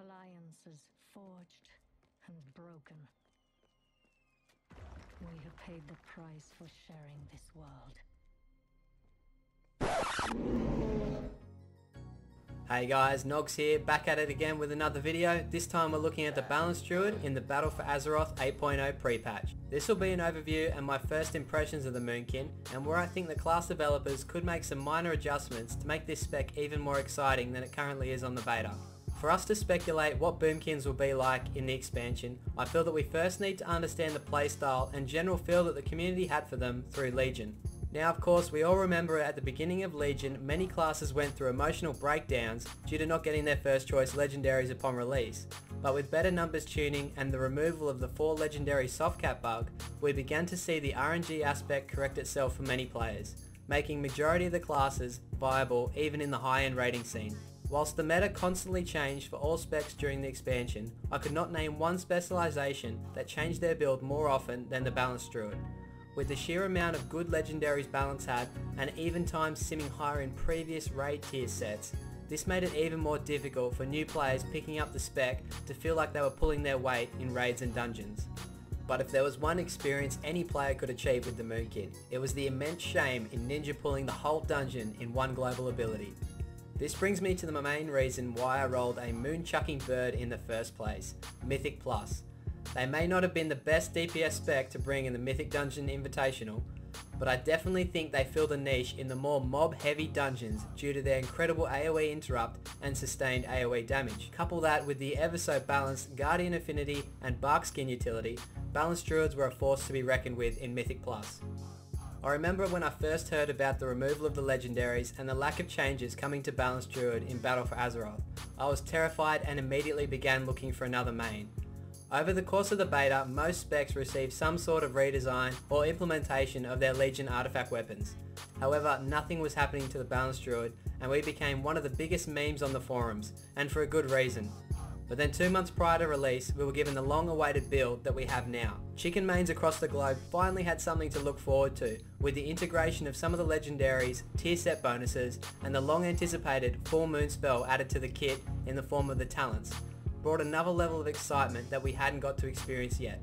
Alliances forged and broken. We have paid the price for sharing this world. Hey guys, Nogs here, back at it again with another video. This time we're looking at the Balanced Druid in the Battle for Azeroth 8.0 pre-patch. This will be an overview and my first impressions of the Moonkin, and where I think the class developers could make some minor adjustments to make this spec even more exciting than it currently is on the beta. For us to speculate what Boomkins will be like in the expansion, I feel that we first need to understand the playstyle and general feel that the community had for them through Legion. Now of course we all remember at the beginning of Legion many classes went through emotional breakdowns due to not getting their first choice legendaries upon release, but with better numbers tuning and the removal of the 4 legendary softcap bug, we began to see the RNG aspect correct itself for many players, making majority of the classes viable even in the high-end rating scene. Whilst the meta constantly changed for all specs during the expansion, I could not name one specialization that changed their build more often than the Balanced Druid. With the sheer amount of good legendaries Balance had, and even times simming higher in previous raid tier sets, this made it even more difficult for new players picking up the spec to feel like they were pulling their weight in raids and dungeons. But if there was one experience any player could achieve with the Moonkin, it was the immense shame in ninja pulling the whole dungeon in one global ability. This brings me to the main reason why I rolled a moon chucking bird in the first place, Mythic Plus. They may not have been the best DPS spec to bring in the Mythic Dungeon Invitational, but I definitely think they filled a niche in the more mob heavy dungeons due to their incredible AoE interrupt and sustained AoE damage. Couple that with the ever so balanced Guardian Affinity and Bark Skin utility, Balanced Druids were a force to be reckoned with in Mythic Plus. I remember when I first heard about the removal of the legendaries and the lack of changes coming to Balanced Druid in Battle for Azeroth. I was terrified and immediately began looking for another main. Over the course of the beta, most specs received some sort of redesign or implementation of their Legion artifact weapons. However, nothing was happening to the Balanced Druid and we became one of the biggest memes on the forums, and for a good reason. But then 2 months prior to release, we were given the long awaited build that we have now. Chicken mains across the globe finally had something to look forward to, with the integration of some of the legendaries, tier set bonuses, and the long anticipated full moon spell added to the kit in the form of the talents. Brought another level of excitement that we hadn't got to experience yet.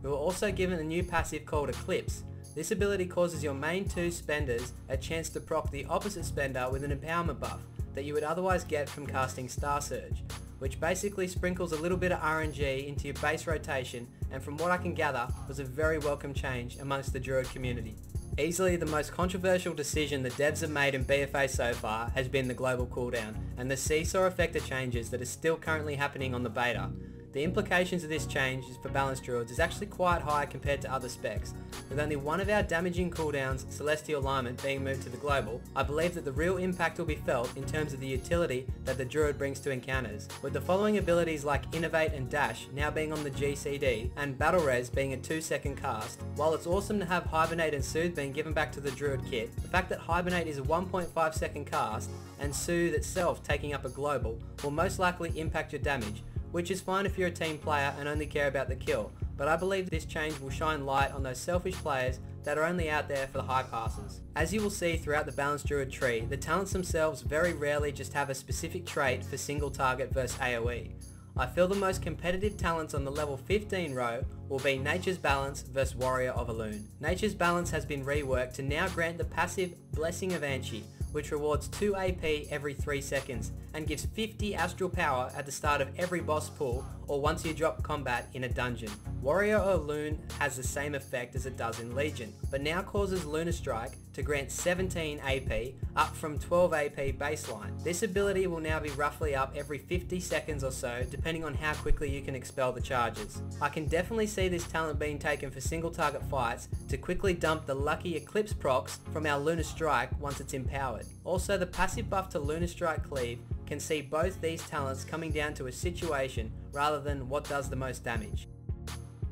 We were also given a new passive called Eclipse. This ability causes your main 2 spenders a chance to proc the opposite spender with an empowerment buff that you would otherwise get from casting Star Surge, which basically sprinkles a little bit of RNG into your base rotation, and from what I can gather was a very welcome change amongst the Druid community. Easily the most controversial decision the devs have made in BFA so far has been the global cooldown and the seesaw effector changes that are still currently happening on the beta. The implications of this change for Balanced Druids is actually quite high compared to other specs. With only one of our damaging cooldowns, Celestial Alignment, being moved to the global, I believe that the real impact will be felt in terms of the utility that the Druid brings to encounters. With the following abilities like Innovate and Dash now being on the GCD, and Battle Res being a 2-second cast, while it's awesome to have Hibernate and Soothe being given back to the Druid kit, the fact that Hibernate is a 1.5 second cast, and Soothe itself taking up a global, will most likely impact your damage, which is fine if you're a team player and only care about the kill, but I believe this change will shine light on those selfish players that are only out there for the high passes. As you will see throughout the Balanced Druid tree, the talents themselves very rarely just have a specific trait for single target versus AoE. I feel the most competitive talents on the level 15 row will be Nature's Balance versus Warrior of Elune. Nature's Balance has been reworked to now grant the passive Blessing of Anchi, which rewards 2 AP every 3 seconds and gives 50 astral power at the start of every boss pull or once you drop combat in a dungeon. Warrior of Elune has the same effect as it does in Legion, but now causes Lunar Strike to grant 17 AP, up from 12 AP baseline. This ability will now be roughly up every 50 seconds or so, depending on how quickly you can expel the charges. I can definitely see this talent being taken for single target fights to quickly dump the lucky Eclipse procs from our Lunar Strike once it's empowered. Also, the passive buff to Lunar Strike Cleave can see both these talents coming down to a situation rather than what does the most damage.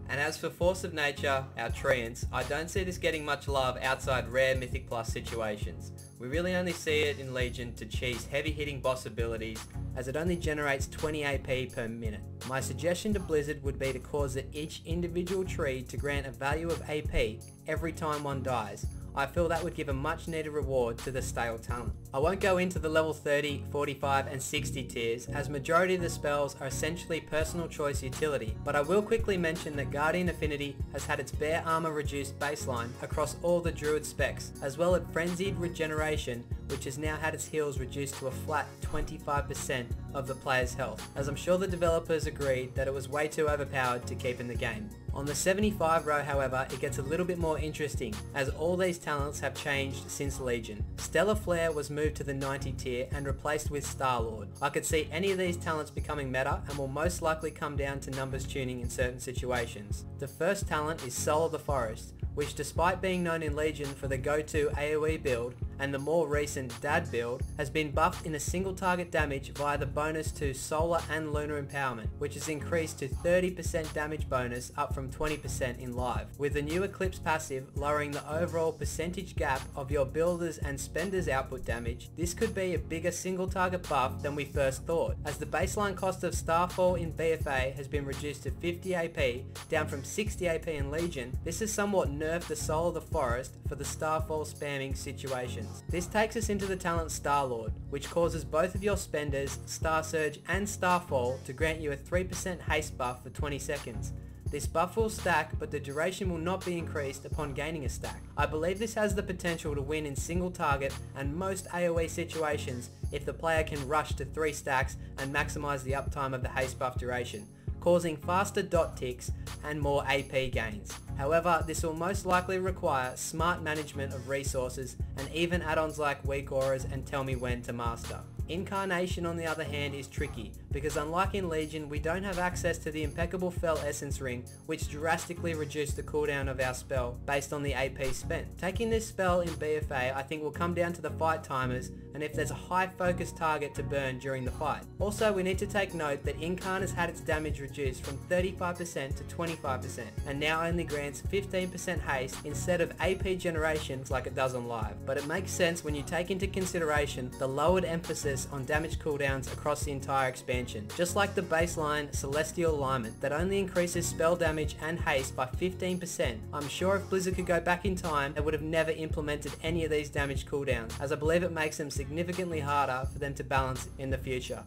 And as for Force of Nature, our treants, I don't see this getting much love outside rare Mythic Plus situations. We really only see it in Legion to cheese heavy hitting boss abilities, as it only generates 20 AP per minute. My suggestion to Blizzard would be to cause each individual tree to grant a value of AP every time one dies, I feel that would give a much needed reward to the stale talent. I won't go into the level 30, 45 and 60 tiers, as majority of the spells are essentially personal choice utility, but I will quickly mention that Guardian Affinity has had its bare armor reduced baseline across all the Druid specs, as well as Frenzied Regeneration, which has now had its heals reduced to a flat 25% of the player's health, as I'm sure the developers agreed that it was way too overpowered to keep in the game. On the 75 row, however, it gets a little bit more interesting, as all these talents have changed since Legion. Stellar Flare was moved to the 90 tier and replaced with Star-Lord. I could see any of these talents becoming meta and will most likely come down to numbers tuning in certain situations. The first talent is Soul of the Forest, which despite being known in Legion for the go-to AoE build and the more recent DAD build, has been buffed in a single target damage via the bonus to Solar and Lunar Empowerment, which is increased to 30% damage bonus up from 20% in live, with the new Eclipse passive lowering the overall percentage gap of your builders and spenders output damage. This could be a bigger single target buff than we first thought, as the baseline cost of Starfall in BFA has been reduced to 50 AP, down from 60 AP in Legion. This has somewhat nerfed the Soul of the Forest for the Starfall spamming situations. This takes us into the talent Star-Lord, which causes both of your spenders, Star Surge and Starfall, to grant you a 3% haste buff for 20 seconds. This buff will stack, but the duration will not be increased upon gaining a stack. I believe this has the potential to win in single target and most AoE situations if the player can rush to 3 stacks and maximise the uptime of the haste buff duration, causing faster dot ticks and more AP gains. However, this will most likely require smart management of resources and even add-ons like Weak Auras and Tell Me When to master. Incarnation on the other hand is tricky, because unlike in Legion, we don't have access to the impeccable Fel Essence Ring, which drastically reduced the cooldown of our spell based on the AP spent. Taking this spell in BFA I think will come down to the fight timers and if there's a high focus target to burn during the fight. Also, we need to take note that Incarn has had its damage reduced from 35% to 25% and now only grants 15% haste instead of AP generations like it does on live, but it makes sense when you take into consideration the lowered emphasis on damage cooldowns across the entire expansion, just like the baseline Celestial Alignment that only increases spell damage and haste by 15%. I'm sure if Blizzard could go back in time, they would have never implemented any of these damage cooldowns, as I believe it makes them significantly harder for them to balance in the future.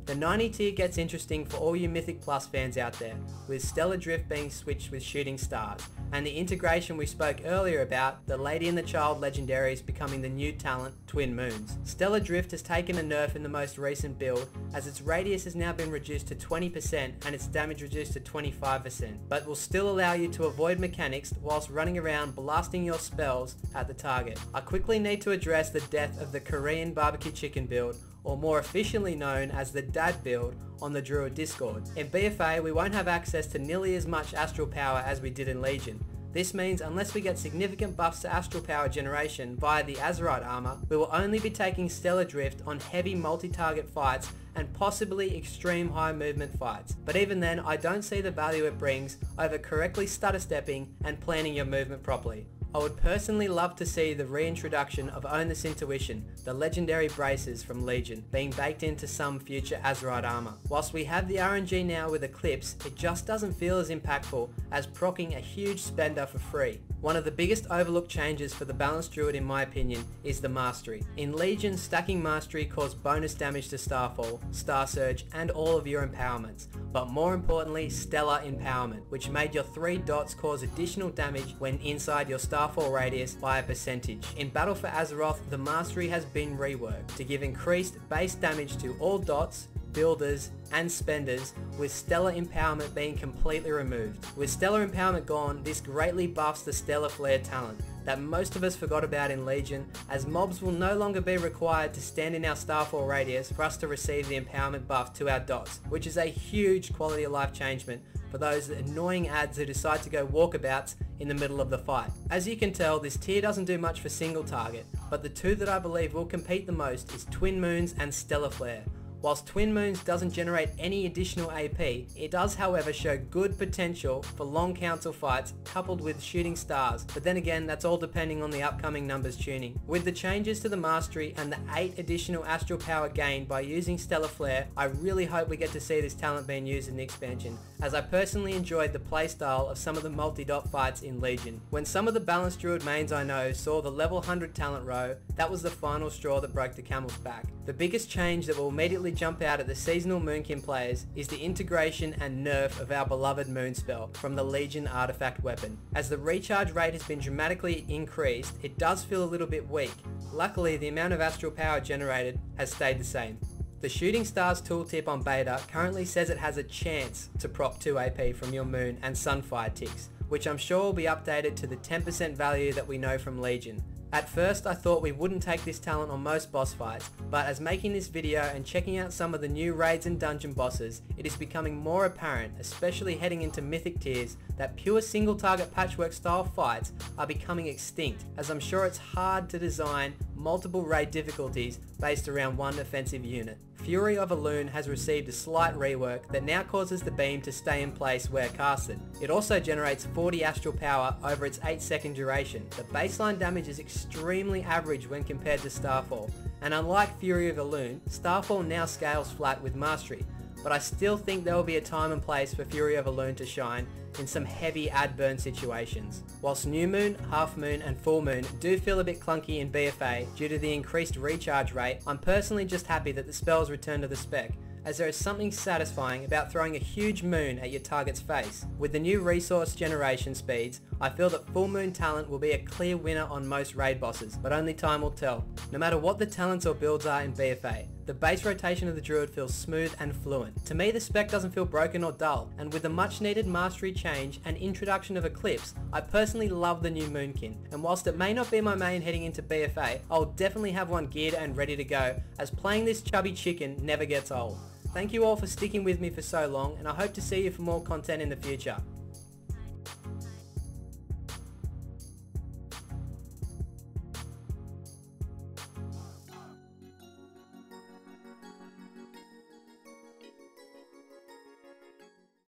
The 90 tier gets interesting for all you Mythic Plus fans out there, with Stellar Drift being switched with Shooting Stars, and the integration we spoke earlier about, the Lady and the Child legendaries becoming the new talent, Twin Moons. Stellar Drift has taken a nerf in the most recent build, as its radius has now been reduced to 20% and its damage reduced to 25%, but will still allow you to avoid mechanics whilst running around blasting your spells at the target. I quickly need to address the death of the Korean barbecue chicken build, or more efficiently known as the DAD build, on the Druid Discord. In BFA we won't have access to nearly as much astral power as we did in Legion. This means unless we get significant buffs to astral power generation via the Azeroth armor, we will only be taking Stellar Drift on heavy multi-target fights and possibly extreme high movement fights. But even then, I don't see the value it brings over correctly stutter stepping and planning your movement properly. I would personally love to see the reintroduction of Own This Intuition, the legendary braces from Legion, being baked into some future Azeroth armor. Whilst we have the RNG now with Eclipse, it just doesn't feel as impactful as proccing a huge spender for free. One of the biggest overlooked changes for the balanced Druid in my opinion is the Mastery. In Legion, stacking Mastery caused bonus damage to Starfall, Star Surge and all of your empowerments, but more importantly Stellar Empowerment, which made your 3 dots cause additional damage when inside your Starfall radius by a percentage. In Battle for Azeroth, the Mastery has been reworked to give increased base damage to all dots, builders and spenders, with Stellar Empowerment being completely removed. With Stellar Empowerment gone, this greatly buffs the Stellar Flare talent that most of us forgot about in Legion, as mobs will no longer be required to stand in our Starfall radius for us to receive the empowerment buff to our dots, which is a huge quality of life changement for those annoying ads who decide to go walkabouts in the middle of the fight. As you can tell, this tier doesn't do much for single target, but the two that I believe will compete the most is Twin Moons and Stellar Flare. Whilst Twin Moons doesn't generate any additional AP, it does however show good potential for long council fights coupled with shooting stars, but then again that's all depending on the upcoming numbers tuning. With the changes to the mastery and the 8 additional astral power gained by using Stellar Flare, I really hope we get to see this talent being used in the expansion, as I personally enjoyed the playstyle of some of the multi-dot fights in Legion. When some of the balanced Druid mains I know saw the level 100 talent row, that was the final straw that broke the camel's back. The biggest change that will immediately jump out at the seasonal Moonkin players is the integration and nerf of our beloved Moon spell from the Legion artifact weapon. As the recharge rate has been dramatically increased, it does feel a little bit weak. Luckily, the amount of astral power generated has stayed the same. The Shooting Stars tooltip on beta currently says it has a chance to prop 2 AP from your Moon and Sunfire ticks, which I'm sure will be updated to the 10% value that we know from Legion. At first I thought we wouldn't take this talent on most boss fights, but as making this video and checking out some of the new raids and dungeon bosses, it is becoming more apparent, especially heading into mythic tiers, that pure single target patchwork style fights are becoming extinct, as I'm sure it's hard to design multiple raid difficulties based around one offensive unit. Fury of Elune has received a slight rework that now causes the beam to stay in place where casted. It also generates 40 astral power over its 8-second duration. The baseline damage is extremely average when compared to Starfall, and unlike Fury of Elune, Starfall now scales flat with Mastery, but I still think there will be a time and place for Fury of Elune to shine in some heavy ad burn situations. Whilst New Moon, Half Moon and Full Moon do feel a bit clunky in BFA due to the increased recharge rate, I'm personally just happy that the spells return to the spec, as there is something satisfying about throwing a huge moon at your target's face. With the new resource generation speeds, I feel that Full Moon talent will be a clear winner on most raid bosses, but only time will tell. No matter what the talents or builds are in BFA, the base rotation of the Druid feels smooth and fluent. To me, the spec doesn't feel broken or dull, and with the much needed mastery change and introduction of Eclipse, I personally love the new Moonkin, and whilst it may not be my main heading into BFA, I'll definitely have one geared and ready to go, as playing this chubby chicken never gets old. Thank you all for sticking with me for so long, and I hope to see you for more content in the future.